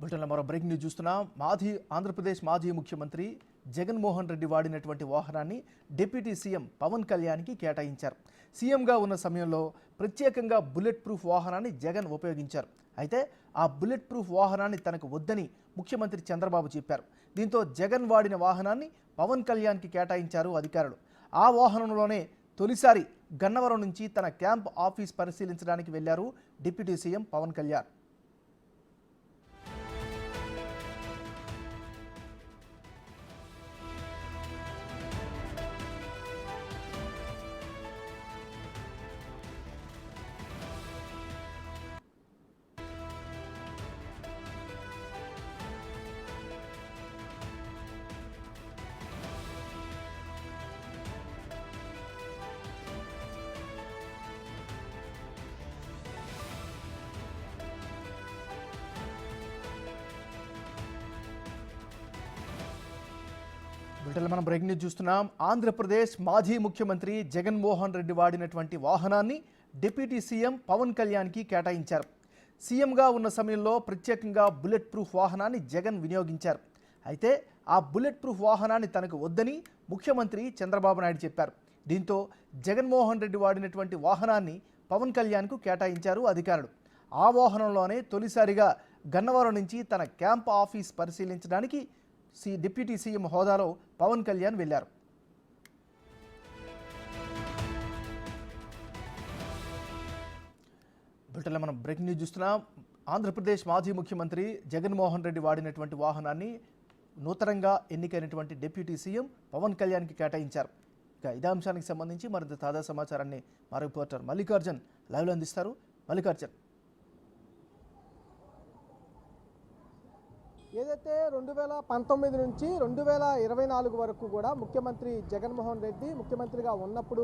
బ్రిటన్లో మరో breaking news చూస్తున్నాం. ఆంధ్రప్రదేశ్ మాజీ ముఖ్యమంత్రి జగన్మోహన్ రెడ్డి వాడినటువంటి వాహనాన్ని డిప్యూటీ సీఎం పవన్ కళ్యాణ్కి కేటాయించారు. సీఎంగా ఉన్న సమయంలో ప్రత్యేకంగా బుల్లెట్ ప్రూఫ్ వాహనాన్ని జగన్ ఉపయోగించారు. అయితే ఆ బుల్లెట్ ప్రూఫ్ వాహనాన్ని తనకు వద్దని ముఖ్యమంత్రి చంద్రబాబు చెప్పారు. దీంతో జగన్ వాడిన వాహనాన్ని పవన్ కళ్యాణ్కి కేటాయించారు అధికారులు. ఆ వాహనంలోనే తొలిసారి గన్నవరం నుంచి తన క్యాంప్ ఆఫీస్ పరిశీలించడానికి వెళ్లారు డిప్యూటీ సీఎం పవన్ కళ్యాణ్. బ్రిటన్లో మనం బ్రేకింగ్ న్యూస్ చూస్తున్నాం. ఆంధ్రప్రదేశ్ మాజీ ముఖ్యమంత్రి జగన్మోహన్ రెడ్డి వాడినటువంటి వాహనాన్ని డిప్యూటీ సీఎం పవన్ కళ్యాణ్కి కేటాయించారు. సీఎంగా ఉన్న సమయంలో ప్రత్యేకంగా బుల్లెట్ ప్రూఫ్ వాహనాన్ని జగన్ వినియోగించారు. అయితే ఆ బుల్లెట్ ప్రూఫ్ వాహనాన్ని తనకు వద్దని ముఖ్యమంత్రి చంద్రబాబు నాయుడు చెప్పారు. దీంతో జగన్మోహన్ రెడ్డి వాడినటువంటి వాహనాన్ని పవన్ కళ్యాణ్కు కేటాయించారు అధికారులు. ఆ వాహనంలోనే తొలిసారిగా గన్నవరం నుంచి తన క్యాంప్ ఆఫీస్ పరిశీలించడానికి డిప్యూటీ సీఎం హోదాలో పవన్ కళ్యాణ్ వెళ్లారు. బ్రిటన్లో మనం బ్రేకింగ్ న్యూస్ చూస్తున్నాం. ఆంధ్రప్రదేశ్ మాజీ ముఖ్యమంత్రి జగన్మోహన్ రెడ్డి వాడినటువంటి వాహనాన్ని నూతనంగా ఎన్నికైనటువంటి డిప్యూటీ సీఎం పవన్ కళ్యాణ్కి కేటాయించారు. ఇక ఇదే అంశానికి సంబంధించి మరింత తాజా సమాచారాన్ని మా రిపోర్టర్ మల్లికార్జున్ లైవ్లో అందిస్తారు. మల్లికార్జున్, ఏదైతే 2019 నుంచి 2024 వరకు కూడా ముఖ్యమంత్రి జగన్మోహన్ రెడ్డి ముఖ్యమంత్రిగా ఉన్నప్పుడు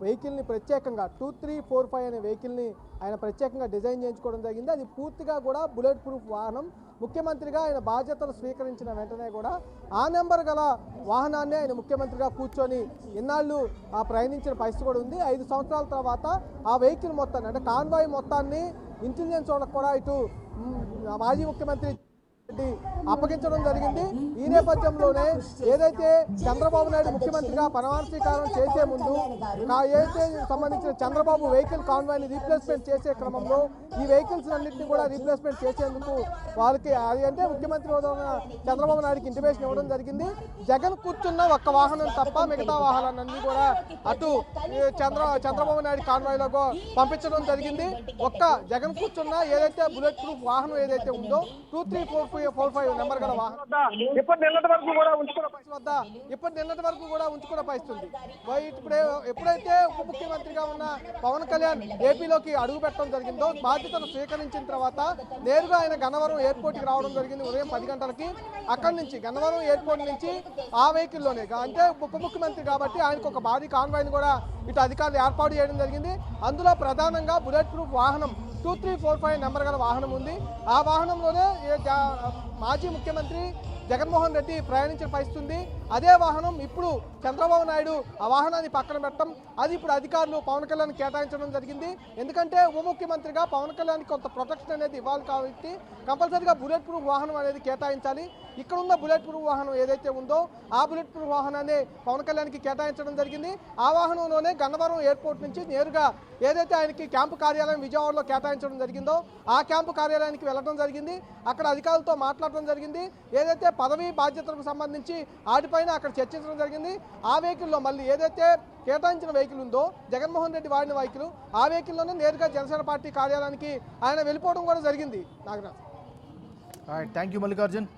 వెహికల్ని ప్రత్యేకంగా 2345 అనే వెహికల్ని ఆయన ప్రత్యేకంగా డిజైన్ చేయించుకోవడం జరిగింది. అది పూర్తిగా కూడా బుల్లెట్ ప్రూఫ్ వాహనం. ముఖ్యమంత్రిగా ఆయన బాధ్యతలు స్వీకరించిన వెంటనే కూడా ఆ నెంబర్ గల వాహనాన్ని ఆయన ముఖ్యమంత్రిగా కూర్చొని ఇన్నాళ్ళు ప్రయాణించిన పరిస్థితి కూడా ఉంది. 5 సంవత్సరాల తర్వాత ఆ వెహికల్ మొత్తాన్ని అంటే కాన్వాయ్ మొత్తాన్ని ఇంటెలిజెన్స్ వాళ్ళకు కూడా ఇటు మాజీ ముఖ్యమంత్రి అప్పగించడం జరిగింది. ఈ నేపథ్యంలోనే ఏదైతే చంద్రబాబు నాయుడు ముఖ్యమంత్రిగా ప్రమాణ స్వీకారం చేసే ముందు ఏదైతే సంబంధించిన చంద్రబాబు వెహికల్ కాన్వాయ్ని రీప్లేస్మెంట్ చేసే క్రమంలో ఈ వెహికల్స్ అన్నింటినీ కూడా రీప్లేస్మెంట్ చేసేందుకు వాళ్ళకి అది అంటే ముఖ్యమంత్రి చంద్రబాబు నాయుడుకి ఇంటిమేషన్ ఇవ్వడం జరిగింది. జగన్ కూర్చున్న ఒక్క వాహనం తప్ప మిగతా వాహనాలన్నీ కూడా అటు చంద్రబాబు నాయుడు కాన్వాయ్లో పంపించడం జరిగింది. ఒక్క జగన్ కూర్చున్న ఏదైతే బుల్లెట్ ప్రూఫ్ వాహనం ఏదైతే ఉందో 2345 నెంబర్ గల వాహనం ఇప్పటి నిన్నటి వరకు కూడా ఉంచుకున్న పరిస్థితుంది. ఎప్పుడైతే ఉప ముఖ్యమంత్రిగా ఉన్న పవన్ కళ్యాణ్ ఏపీలోకి అడుగు పెట్టడం జరిగిందో బాధ్యతను స్వీకరించిన తర్వాత నేరుగా ఆయన గన్నవరం ఎయిర్పోర్ట్కి రావడం జరిగింది ఉదయం 10 గంటలకి. అక్కడి నుంచి గన్నవరం ఎయిర్పోర్ట్ నుంచి ఆ వెహికల్లోనే అంటే ఉప ముఖ్యమంత్రి కాబట్టి ఆయనకు ఒక భారీ కాన్వాయ్ని కూడా ఇటు అధికారులు ఏర్పాటు చేయడం జరిగింది. అందులో ప్రధానంగా బుల్లెట్ ప్రూఫ్ వాహనం 2345 నెంబర్ గల వాహనం ఉంది. ఆ వాహనంలోనే మాజీ ముఖ్యమంత్రి జగన్మోహన్ రెడ్డి ప్రయాణించిన పరిస్థితి ఉంది. అదే వాహనం ఇప్పుడు చంద్రబాబు నాయుడు ఆ వాహనాన్ని పక్కన పెట్టడం అది ఇప్పుడు అధికారులు పవన్ కళ్యాణ్ కేటాయించడం జరిగింది. ఎందుకంటే ఉప ముఖ్యమంత్రిగా పవన్ కళ్యాణ్ కొంత ప్రొటెక్షన్ అనేది ఇవ్వాలి కాబట్టి కంపల్సరీగా బుల్లెట్ ప్రూఫ్ వాహనం అనేది కేటాయించాలి. ఇక్కడ ఉన్న బుల్లెట్ ప్రూఫ్ వాహనం ఏదైతే ఉందో ఆ బుల్లెట్ ప్రూఫ్ వాహనాన్ని పవన్ కళ్యాణ్కి కేటాయించడం జరిగింది. ఆ వాహనంలోనే గన్నవరం ఎయిర్పోర్ట్ నుంచి నేరుగా ఏదైతే ఆయనకి క్యాంపు కార్యాలయం విజయవాడలో కేటాయించడం జరిగిందో ఆ క్యాంపు కార్యాలయానికి వెళ్ళడం జరిగింది. అక్కడ అధికారులతో మాట్లాడడం జరిగింది. ఏదైతే పదవీ బాధ్యతలకు సంబంధించి వాటిపైన అక్కడ చర్చించడం జరిగింది. ఆ వెహికల్లో మళ్ళీ ఏదైతే కేటాయించిన వెహికల్ ఉందో జగన్మోహన్ రెడ్డి వాడిన వెహికల్ ఆ వెహికల్లోనే నేరుగా జనసేన పార్టీ కార్యాలయానికి ఆయన వెళ్ళిపోవడం కూడా జరిగింది. Nagaraj, thank you Mallikarjun.